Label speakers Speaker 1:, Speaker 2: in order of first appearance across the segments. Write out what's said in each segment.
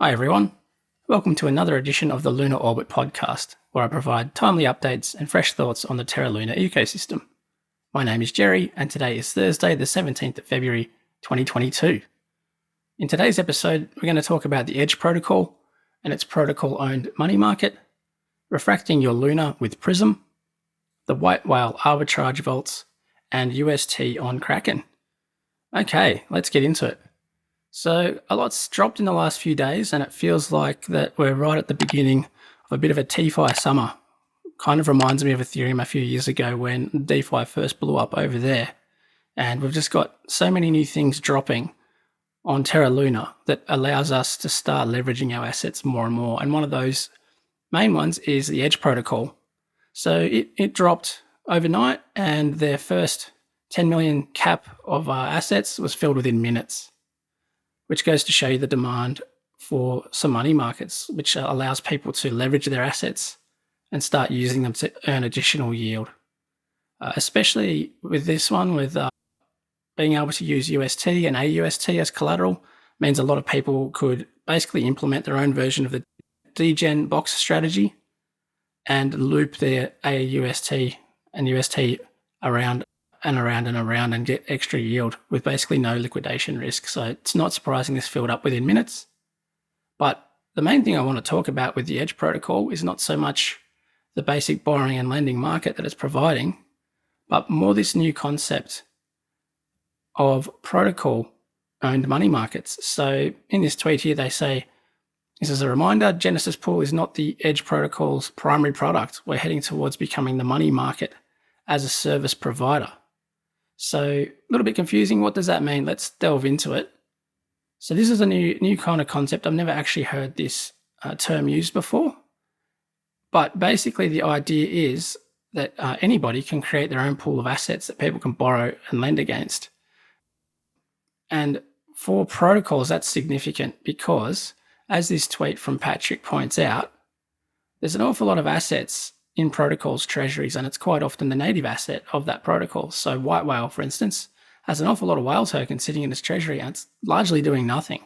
Speaker 1: Hi everyone, welcome to another edition of the Lunar Orbit podcast, where I provide timely updates and fresh thoughts on the Terra Luna ecosystem. My name is Gerry, and today is Thursday, the 17th of February, 2022. In today's episode, we're going to talk about the Edge Protocol and its protocol-owned money market, refracting your Luna with Prism, the WhiteWhale arbitrage vaults, and UST on Kraken. Okay, let's get into it. So a lot's dropped in the last few days, and it feels like that we're right at the beginning of a bit of a TeFi summer. Kind of reminds me of Ethereum a few years ago when DeFi first blew up over there. And we've just got so many new things dropping on Terra Luna that allows us to start leveraging our assets more and more. And one of those main ones is the Edge Protocol. So it dropped overnight, and their first 10 million cap of assets was filled within minutes, which goes to show you the demand for some money markets, which allows people to leverage their assets and start using them to earn additional yield. Especially with this one, with being able to use UST and AUST as collateral, means a lot of people could basically implement their own version of the degen box strategy and loop their AUST and UST around and get extra yield with basically no liquidation risk. So it's not surprising this filled up within minutes. But the main thing I want to talk about with the Edge Protocol is not so much the basic borrowing and lending market that it's providing, but more this new concept of protocol-owned money markets. So in this tweet here, they say, this is a reminder, Genesis Pool is not the Edge Protocol's primary product. We're heading towards becoming the money market as a service provider. So a little bit confusing. What does that mean? Let's delve into it. So this is a new kind of concept. I've never actually heard this term used before. But basically the idea is that anybody can create their own pool of assets that people can borrow and lend against. And for protocols, that's significant because, as this tweet from Patrick points out, there's an awful lot of assets in protocols treasuries, and it's quite often the native asset of that protocol. So WhiteWhale, for instance, has an awful lot of whale tokens sitting in its treasury, and it's largely doing nothing.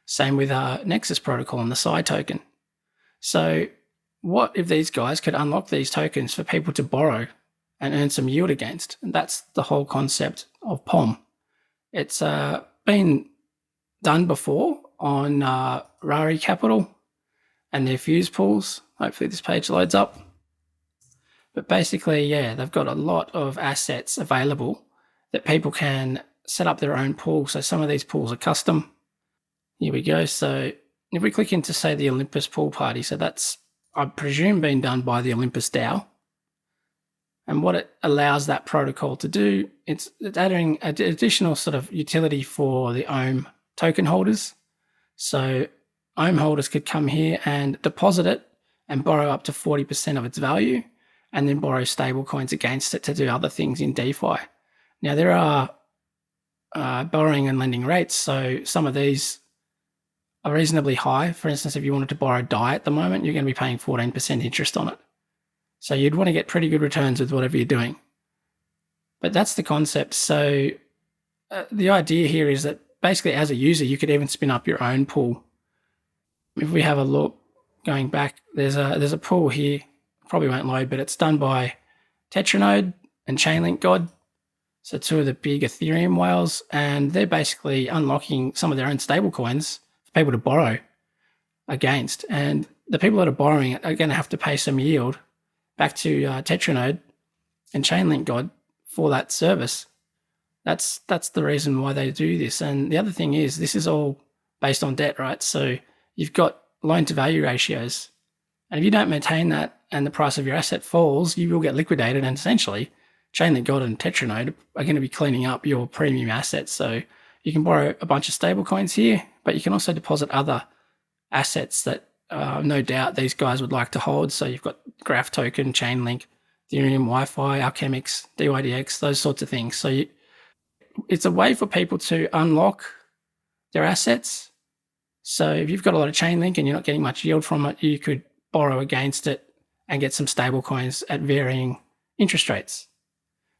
Speaker 1: Same with Nexus Protocol and the Psi token. So what if these guys could unlock these tokens for people to borrow and earn some yield against? And that's the whole concept of POM. It's been done before on Rari Capital and their fuse pools. Hopefully this page loads up. But basically, yeah, they've got a lot of assets available that people can set up their own pool. So some of these pools are custom. Here we go. So if we click into, say, the Olympus pool party, so that's, I presume, been done by the Olympus DAO. And what it allows that protocol to do, it's adding an additional sort of utility for the OHM token holders. So OHM holders could come here and deposit it and borrow up to 40% of its value, and then borrow stable coins against it to do other things in DeFi. Now, there are borrowing and lending rates, so some of these are reasonably high. For instance, if you wanted to borrow DAI at the moment, you're going to be paying 14% interest on it. So you'd want to get pretty good returns with whatever you're doing. But that's the concept. So the idea here is that basically as a user, you could even spin up your own pool. If we have a look going back, there's a pool here. Probably won't load, but it's done by Tetranode and Chainlink God. So two of the big Ethereum whales, and they're basically unlocking some of their own stable coins for people to borrow against. And the people that are borrowing it are going to have to pay some yield back to Tetranode and Chainlink God for that service. That's the reason why they do this. And the other thing is, this is all based on debt, right? So you've got loan to value ratios. And if you don't maintain that and the price of your asset falls, you will get liquidated, and essentially Chainlink God and Tetranode are going to be cleaning up your premium assets. So you can borrow a bunch of stable coins here, but you can also deposit other assets that no doubt these guys would like to hold. So you've got Graph Token, Chainlink, Ethereum, Wi-Fi, Alchemix, DYDX, those sorts of things. So it's a way for people to unlock their assets. So if you've got a lot of Chainlink and you're not getting much yield from it, you could borrow against it and get some stable coins at varying interest rates.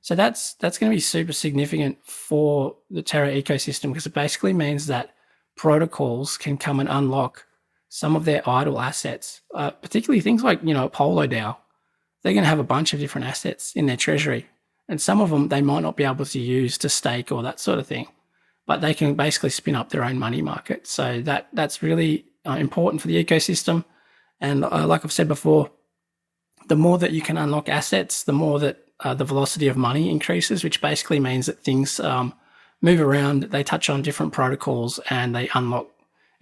Speaker 1: So that's going to be super significant for the Terra ecosystem, because it basically means that protocols can come and unlock some of their idle assets, particularly things like, Apollo DAO. They're going to have a bunch of different assets in their treasury. And some of them they might not be able to use to stake or that sort of thing, but they can basically spin up their own money market. So that's really important for the ecosystem. And like I've said before, the more that you can unlock assets, the more that the velocity of money increases, which basically means that things move around, they touch on different protocols, and they unlock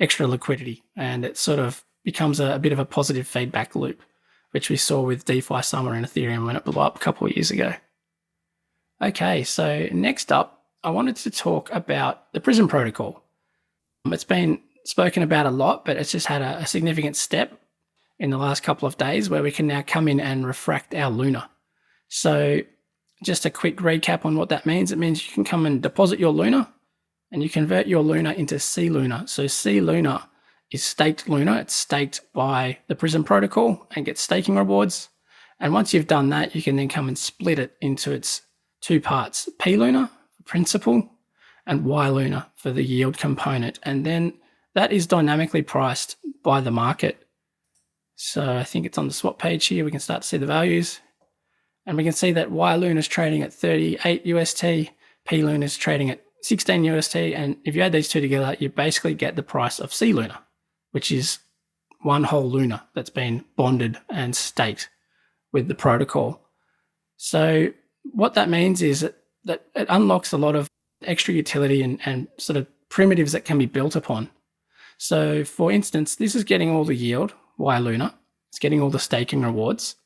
Speaker 1: extra liquidity. And it sort of becomes a bit of a positive feedback loop, which we saw with DeFi Summer and Ethereum when it blew up a couple of years ago. Okay, so next up, I wanted to talk about the Prism Protocol. It's been spoken about a lot, but it's just had a significant step in the last couple of days where we can now come in and refract our Luna. So just a quick recap on what that means. It means you can come and deposit your Luna and you convert your Luna into C Luna. So C Luna is staked Luna. It's staked by the Prism Protocol and gets staking rewards. And once you've done that, you can then come and split it into its two parts, P Luna for principal and Y Luna for the yield component. And then that is dynamically priced by the market. So I think it's on the swap page here. We can start to see the values. And we can see that Y Luna is trading at 38 UST, P Luna is trading at 16 UST. And if you add these two together, you basically get the price of C Luna, which is one whole Luna that's been bonded and staked with the protocol. So what that means is that it unlocks a lot of extra utility and sort of primitives that can be built upon. So for instance, this is getting all the yield, Y Luna. It's getting all the staking rewards.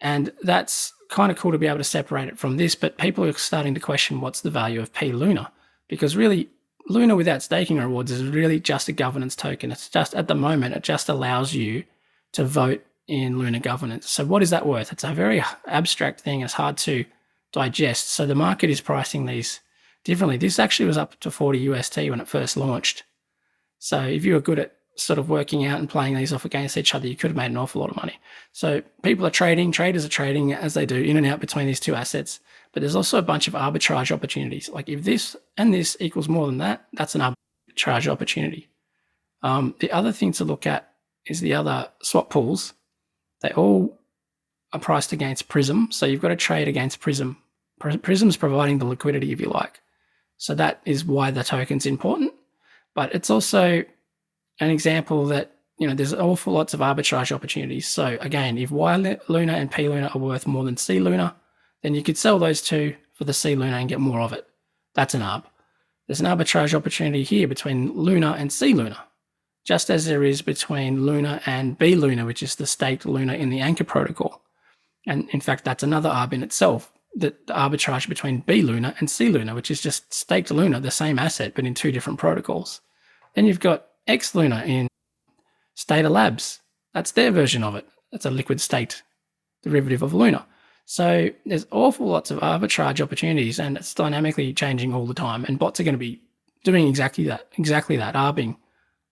Speaker 1: And that's kind of cool to be able to separate it from this, but people are starting to question what's the value of P Luna, because really Luna without staking rewards is really just a governance token. It's just, at the moment, it just allows you to vote in Luna governance. So what is that worth? It's a very abstract thing. It's hard to digest. So the market is pricing these differently. This actually was up to 40 UST when it first launched. So if you were good at sort of working out and playing these off against each other, you could have made an awful lot of money. So people are trading, traders are trading as they do in and out between these two assets. But there's also a bunch of arbitrage opportunities. Like if this and this equals more than that, that's an arbitrage opportunity. The other thing to look at is the other swap pools. They all are priced against Prism. So you've got to trade against Prism. Prism's providing the liquidity, if you like. So that is why the token's important. But it's also an example that, there's awful lots of arbitrage opportunities. So again, if Y Luna and P Luna are worth more than C Luna, then you could sell those two for the C Luna and get more of it. That's an arb. There's an arbitrage opportunity here between Luna and C Luna, just as there is between Luna and B Luna, which is the staked Luna in the Anchor protocol. And in fact, that's another arb in itself, the arbitrage between B Luna and C Luna, which is just staked Luna, the same asset, but in two different protocols. Then you've got X Luna in Stata Labs. That's their version of it. That's a liquid staked derivative of Luna. So there's awful lots of arbitrage opportunities, and it's dynamically changing all the time. And bots are going to be doing exactly that, arbing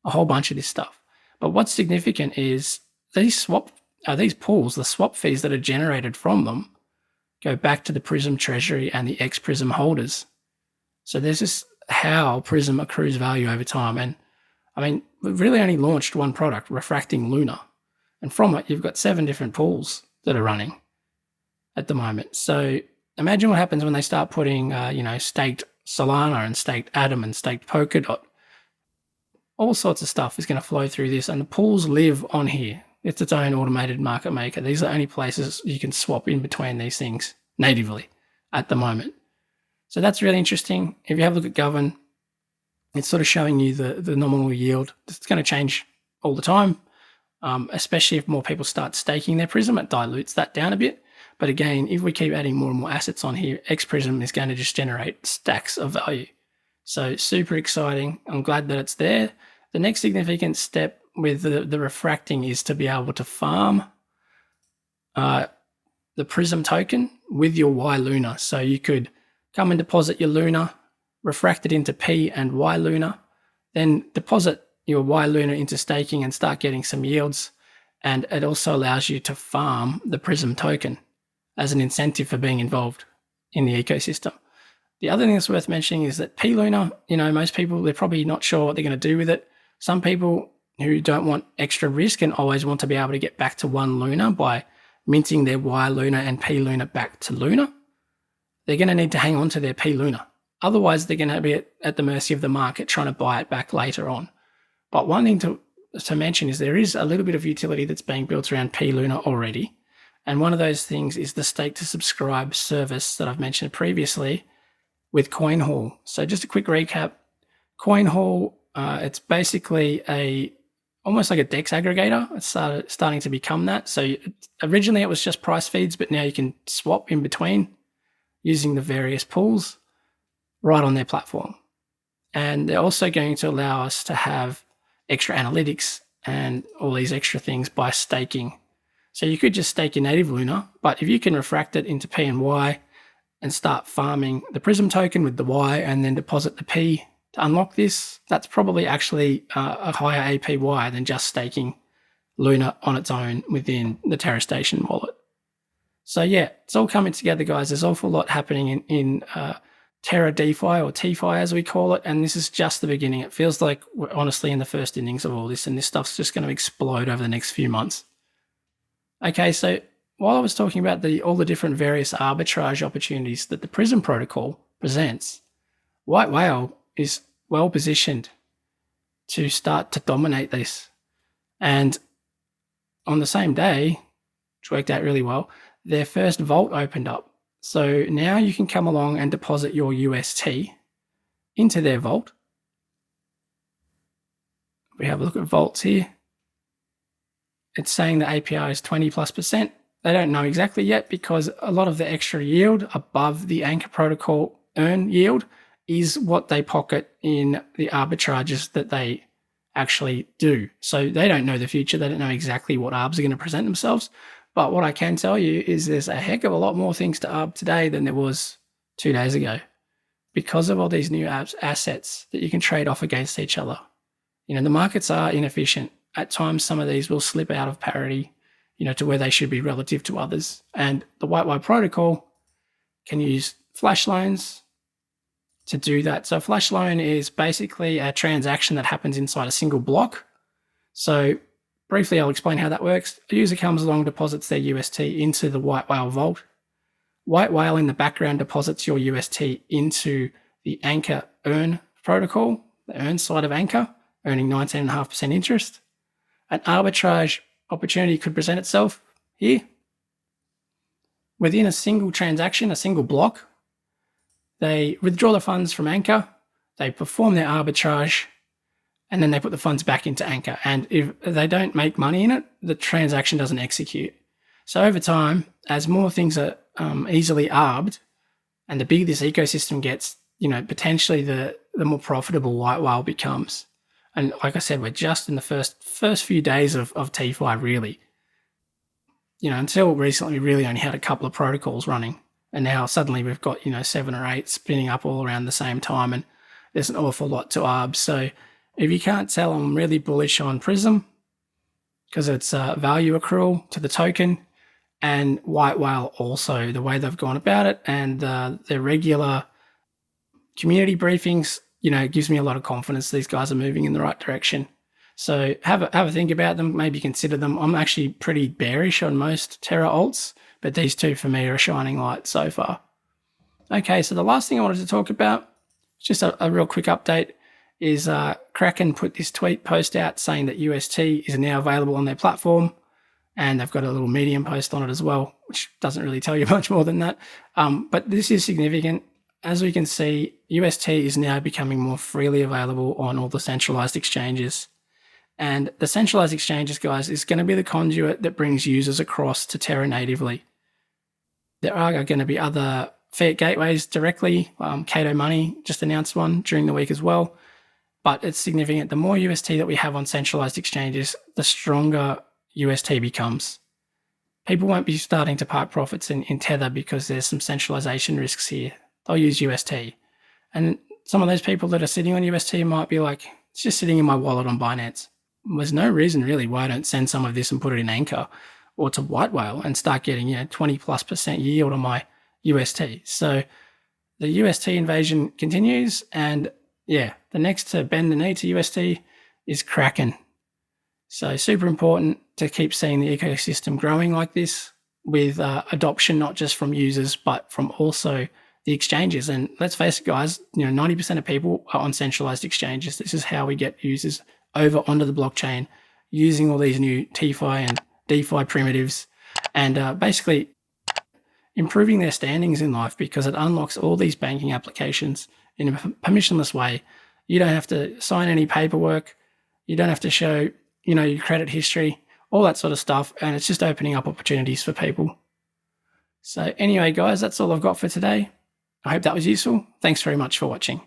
Speaker 1: a whole bunch of this stuff. But what's significant is these pools, the swap fees that are generated from them, go back to the Prism treasury and the ex-Prism holders. So there's just how Prism accrues value over time. And I mean, we've really only launched one product, Refracting Luna. And from it, you've got 7 different pools that are running at the moment. So imagine what happens when they start putting, staked Solana and staked Atom and staked Polkadot. All sorts of stuff is going to flow through this, and the pools live on here. It's its own automated market maker. These are the only places you can swap in between these things natively at the moment. So that's really interesting. If you have a look at Govern, it's sort of showing you the nominal yield. It's going to change all the time, especially if more people start staking their Prism. It dilutes that down a bit. But again, if we keep adding more and more assets on here, X-Prism is going to just generate stacks of value. So super exciting. I'm glad that it's there. The next significant step with the refracting is to be able to farm the Prism token with your Y Luna. So you could come and deposit your Luna, refract it into P and Y Luna, then deposit your Y Luna into staking and start getting some yields. And it also allows you to farm the Prism token as an incentive for being involved in the ecosystem. The other thing that's worth mentioning is that P Luna, most people, they're probably not sure what they're going to do with it. Some people who don't want extra risk and always want to be able to get back to one Luna by minting their Y Luna and P Luna back to Luna, they're going to need to hang on to their P Luna. Otherwise, they're going to be at the mercy of the market trying to buy it back later on. But one thing to mention is there is a little bit of utility that's being built around P Luna already. And one of those things is the stake to subscribe service that I've mentioned previously with CoinHall. So just a quick recap. CoinHall, it's basically almost like a DEX aggregator. It's starting to become that. So originally it was just price feeds, but now you can swap in between using the various pools right on their platform. And they're also going to allow us to have extra analytics and all these extra things by staking. So you could just stake your native Luna, but if you can refract it into P and Y and start farming the Prism token with the Y and then deposit the P to unlock this, that's probably actually a higher APY than just staking Luna on its own within the Terra Station wallet. So yeah, it's all coming together, guys. There's an awful lot happening in Terra DeFi, or TeFi as we call it, and this is just the beginning. It feels like we're honestly in the first innings of all this, and this stuff's just going to explode over the next few months. Okay, so while I was talking about all the different various arbitrage opportunities that the Prism Protocol presents, WhiteWhale is well positioned to start to dominate this. And on the same day, which worked out really well, their first vault opened up. So now you can come along and deposit your UST into their vault. We have a look at vaults here. It's saying the APR is 20+%. They don't know exactly yet because a lot of the extra yield above the Anchor Protocol earn yield is what they pocket in the arbitrages that they actually do. So they don't know the future. They don't know exactly what ARBs are going to present themselves. But what I can tell you is there's a heck of a lot more things to ARB today than there was 2 days ago because of all these new assets that you can trade off against each other. You know, the markets are inefficient. At times, some of these will slip out of parity, you know, to where they should be relative to others. And the WhiteWhale protocol can use flash loans to do that. So a flash loan is basically a transaction that happens inside a single block. So briefly, I'll explain how that works. A user comes along, deposits their UST into the WhiteWhale Vault. WhiteWhale in the background deposits your UST into the Anchor Earn protocol, the Earn side of Anchor, earning 19.5% interest. An arbitrage opportunity could present itself here. Within a single transaction, a single block, they withdraw the funds from Anchor, they perform their arbitrage, and then they put the funds back into Anchor. And if they don't make money in it, the transaction doesn't execute. So over time, as more things are easily arbed, and the bigger this ecosystem gets, you know, potentially the more profitable WhiteWhale becomes. And like I said, we're just in the first few days of TeFi, really. You know, until recently, we really only had a couple of protocols running. And now suddenly we've got, you know, 7 or 8 spinning up all around the same time. And there's an awful lot to arb. So if you can't tell, I'm really bullish on Prism because it's value accrual to the token, and WhiteWhale also, the way they've gone about it, and their regular community briefings, you know, gives me a lot of confidence these guys are moving in the right direction. So have a think about them, maybe consider them. I'm actually pretty bearish on most Terra alts, but these two for me are a shining light so far. Okay, so the last thing I wanted to talk about, just a real quick update, is Kraken put this tweet post out saying that UST is now available on their platform, and they've got a little Medium post on it as well, which doesn't really tell you much more than that. But this is significant. As we can see, UST is now becoming more freely available on all the centralized exchanges. And the centralized exchanges, guys, is going to be the conduit that brings users across to Terra natively. There are going to be other fiat gateways directly. Cato Money just announced one during the week as well. But it's significant. The more UST that we have on centralized exchanges, the stronger UST becomes. People won't be starting to park profits in Tether because there's some centralization risks here. They'll use UST. And some of those people that are sitting on UST might be like, it's just sitting in my wallet on Binance. There's no reason really why I don't send some of this and put it in Anchor or to WhiteWhale and start getting, you know, 20+% yield on my UST. So the UST invasion continues, and yeah, the next to bend the knee to UST is Kraken. So super important to keep seeing the ecosystem growing like this, with adoption not just from users but from also the exchanges. And let's face it, guys, 90% of people are on centralized exchanges. This is how we get users over onto the blockchain using all these new TeFi and DeFi primitives, and basically improving their standings in life, because it unlocks all these banking applications in a permissionless way. You don't have to sign any paperwork. You don't have to show, your credit history, all that sort of stuff. And it's just opening up opportunities for people. So anyway, guys, that's all I've got for today. I hope that was useful. Thanks very much for watching.